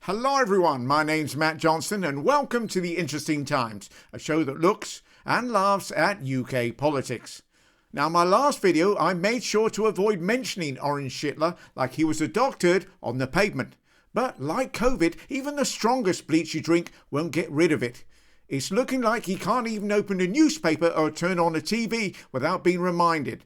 Hello everyone, my name's Matt Johnson and welcome to The Interesting Times, a show that looks and laughs at UK politics. Now, my last video I made sure to avoid mentioning Orange Shitler like he was a doctored on the pavement. But like COVID, even the strongest bleach you drink won't get rid of it. It's looking like he can't even open a newspaper or turn on a TV without being reminded.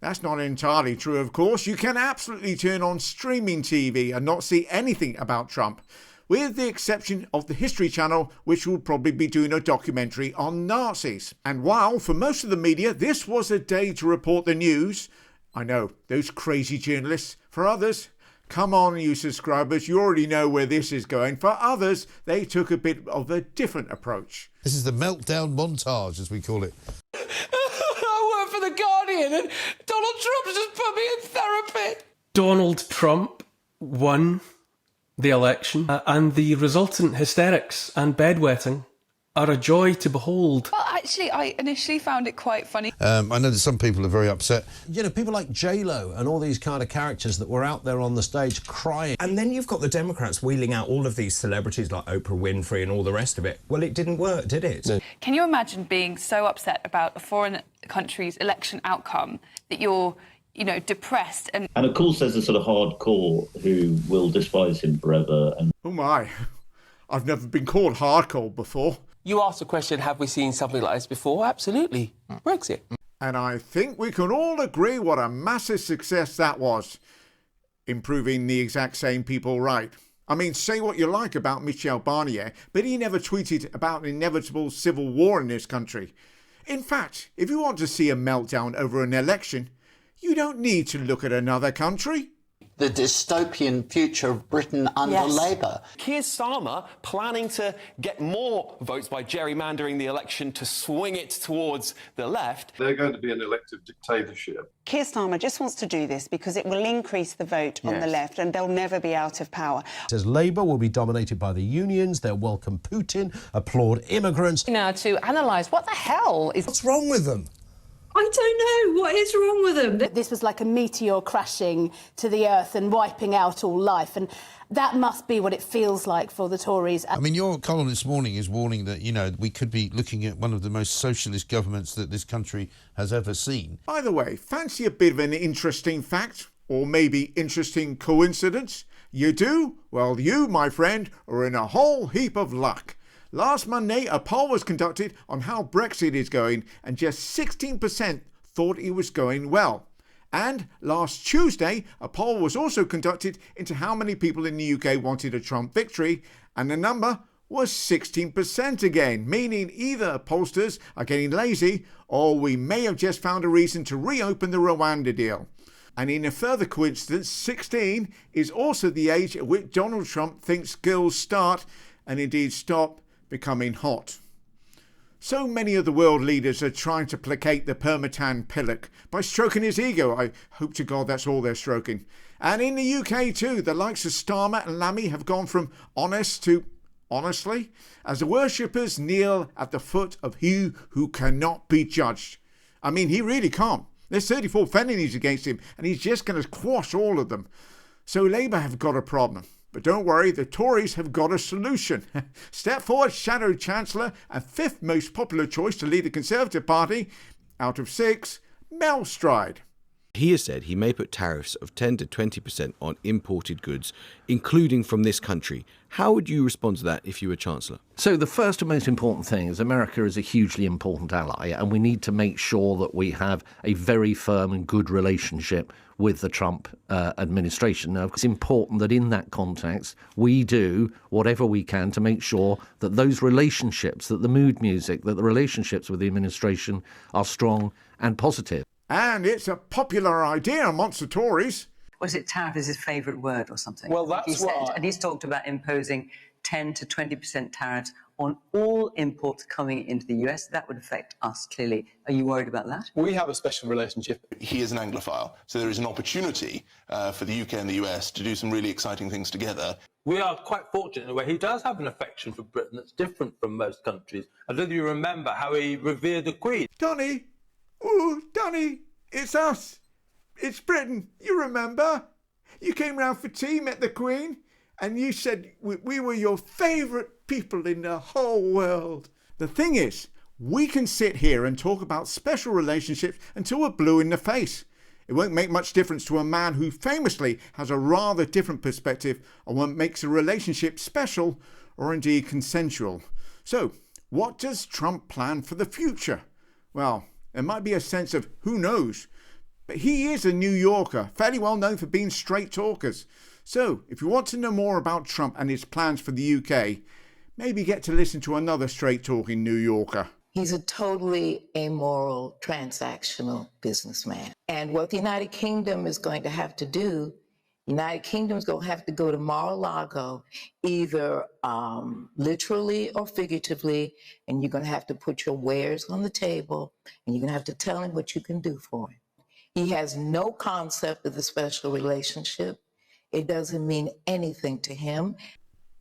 That's not entirely true, of course. You can absolutely turn on streaming TV and not see anything about Trump, with the exception of the History Channel, which will probably be doing a documentary on Nazis. And while for most of the media this was a day to report the news, I know, those crazy journalists, for others, come on you subscribers, you already know where this is going. For others, they took a bit of a different approach. This is the Meltdown Montage, as we call it. I work for The Guardian and Donald Trump just put me in therapy. Donald Trump won the election and the resultant hysterics and bedwetting are a joy to behold. Well, actually, I initially found it quite funny. I know that some people are very upset. You know, people like J-Lo and all these kind of characters that were out there on the stage crying. And then you've got the Democrats wheeling out all of these celebrities like Oprah Winfrey and all the rest of it. Well, it didn't work, did it? No. Can you imagine being so upset about a foreign country's election outcome that you're, depressed and of course, there's a sort of hardcore who will despise him forever. And oh my, I've never been called hardcore before. You asked the question, have we seen something like this before? Absolutely. Brexit. And I think we can all agree what a massive success that was, in proving the exact same people right. I mean, say what you like about Michel Barnier, but he never tweeted about an inevitable civil war in this country. In fact, if you want to see a meltdown over an election, you don't need to look at another country. The dystopian future of Britain under Labour. Keir Starmer planning to get more votes by gerrymandering the election to swing it towards the left. They're going to be an elective dictatorship. Keir Starmer just wants to do this because it will increase the vote on the left and they'll never be out of power. It says Labour will be dominated by the unions, they'll welcome Putin, applaud immigrants. Now to analyse what the hell is... What's wrong with them? I don't know. What is wrong with them? This was like a meteor crashing to the earth and wiping out all life, and that must be what it feels like for the Tories. I mean, your column this morning is warning that, we could be looking at one of the most socialist governments that this country has ever seen. By the way, fancy a bit of an interesting fact, or maybe interesting coincidence? You do? Well, you, my friend, are in a whole heap of luck. Last Monday, a poll was conducted on how Brexit is going, and just 16% thought it was going well. And last Tuesday, a poll was also conducted into how many people in the UK wanted a Trump victory, and the number was 16% again, meaning either pollsters are getting lazy, or we may have just found a reason to reopen the Rwanda deal. And in a further coincidence, 16 is also the age at which Donald Trump thinks girls start, and indeed stop, becoming hot. So many of the world leaders are trying to placate the Permatan pillock by stroking his ego. I hope to God that's all they're stroking. And in the UK too, the likes of Starmer and Lammy have gone from honest to honestly, as the worshippers kneel at the foot of he who cannot be judged. I mean, he really can't. There's 34 felonies against him, and he's just going to quash all of them. So Labour have got a problem. But don't worry, the Tories have got a solution. Step forward, Shadow Chancellor and fifth most popular choice to lead the Conservative Party, out of 6, Mel Stride. He has said he may put tariffs of 10 to 20% on imported goods, including from this country. How would you respond to that if you were Chancellor? So the first and most important thing is America is a hugely important ally, and we need to make sure that we have a very firm and good relationship with the Trump administration. Now, it's important that in that context, we do whatever we can to make sure that those relationships, that the mood music, that the relationships with the administration are strong and positive. And it's a popular idea amongst the Tories. Was it tariff is his favourite word or something? Well, that's he said, why. and he's talked about imposing 10 to 20% tariffs on all imports coming into the US. That would affect us, clearly. Are you worried about that? We have a special relationship. He is an Anglophile, so there is an opportunity for the UK and the US to do some really exciting things together. We are quite fortunate in a way. He does have an affection for Britain that's different from most countries. I don't know if you remember how he revered the Queen. Donny! Ooh, Donny! It's us! It's Britain! You remember? You came round for tea, met the Queen, And you said we were your favourite people in the whole world. The thing is, we can sit here and talk about special relationships until we're blue in the face. It won't make much difference to a man who famously has a rather different perspective on what makes a relationship special or indeed consensual. So, what does Trump plan for the future? Well, there might be a sense of who knows, but he is a New Yorker, fairly well known for being straight talkers. So, if you want to know more about Trump and his plans for the UK, maybe get to listen to another straight talking New Yorker. He's a totally amoral, transactional businessman. And what the United Kingdom is going to have to do, the United Kingdom is going to have to go to Mar-a-Lago, either literally or figuratively, and you're going to have to put your wares on the table, and you're going to have to tell him what you can do for him. He has no concept of the special relationship. It doesn't mean anything to him.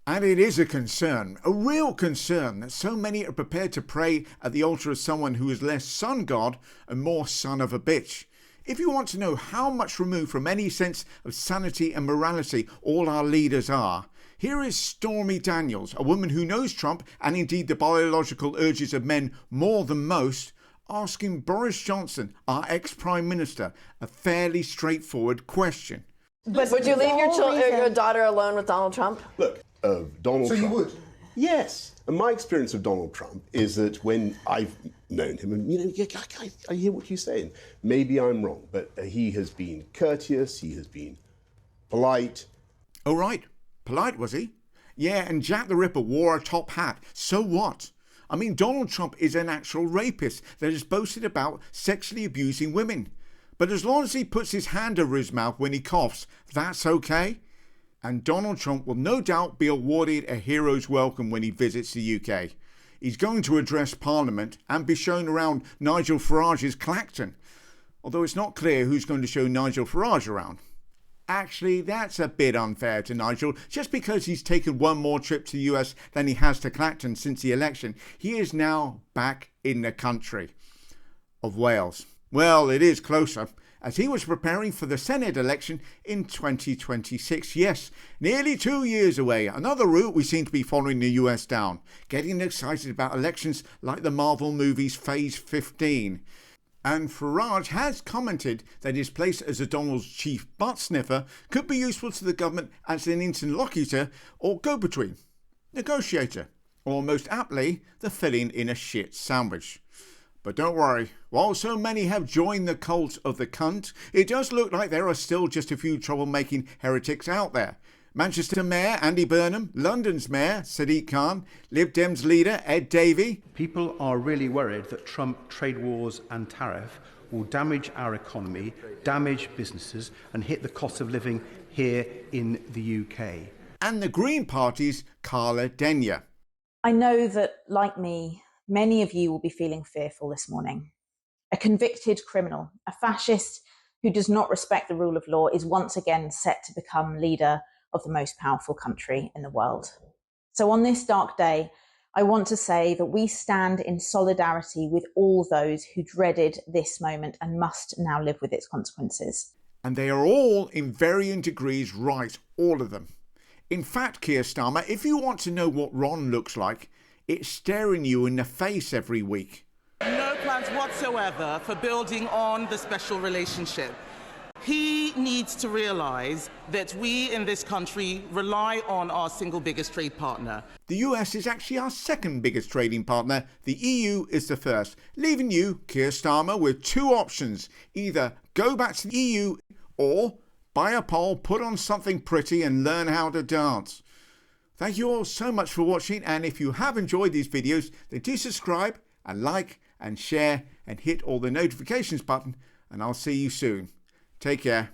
And it is a concern, a real concern, that so many are prepared to pray at the altar of someone who is less sun god and more son of a bitch. If you want to know how much removed from any sense of sanity and morality all our leaders are, here is Stormy Daniels, a woman who knows Trump and indeed the biological urges of men more than most, asking Boris Johnson, our ex-Prime Minister, a fairly straightforward question. But would you leave your daughter alone with Donald Trump? Look, Donald Trump. So you would? Yes. And my experience of Donald Trump is that when I've known him, and I hear what you're saying. Maybe I'm wrong, but he has been courteous, he has been polite. Oh, right. Polite, was he? Yeah, and Jack the Ripper wore a top hat. So what? I mean, Donald Trump is an actual rapist that has boasted about sexually abusing women. But as long as he puts his hand over his mouth when he coughs, that's okay. And Donald Trump will no doubt be awarded a hero's welcome when he visits the UK. He's going to address Parliament and be shown around Nigel Farage's Clacton, although it's not clear who's going to show Nigel Farage around. Actually, that's a bit unfair to Nigel. Just because he's taken one more trip to the US than he has to Clacton since the election, he is now back in the country of Wales. Well, it is closer, as he was preparing for the Senate election in 2026. Yes, nearly 2 years away. Another route we seem to be following the US down, getting excited about elections like the Marvel movies Phase 15. And Farage has commented that his place as a Donald's chief butt sniffer could be useful to the government as an interlocutor or go-between, negotiator, or most aptly, the filling in a shit sandwich. But don't worry, while so many have joined the cult of the cunt, it does look like there are still just a few troublemaking heretics out there. Manchester Mayor Andy Burnham, London's Mayor Sadiq Khan, Lib Dems leader Ed Davey. People are really worried that Trump trade wars and tariff will damage our economy, damage businesses and hit the cost of living here in the UK. And the Green Party's Carla Denyer. I know that, like me, many of you will be feeling fearful this morning. A convicted criminal, a fascist who does not respect the rule of law, is once again set to become leader of the most powerful country in the world. So on this dark day, I want to say that we stand in solidarity with all those who dreaded this moment and must now live with its consequences. And they are all in varying degrees right, all of them. In fact, Keir Starmer, if you want to know what Ron looks like, it's staring you in the face every week. No plans whatsoever for building on the special relationship. He needs to realise that we in this country rely on our single biggest trade partner. The US is actually our second biggest trading partner. The EU is the first, leaving you, Keir Starmer, with two options. Either go back to the EU or buy a pole, put on something pretty and learn how to dance. Thank you all so much for watching, and if you have enjoyed these videos, then do subscribe and like and share and hit all the notifications button, and I'll see you soon. Take care.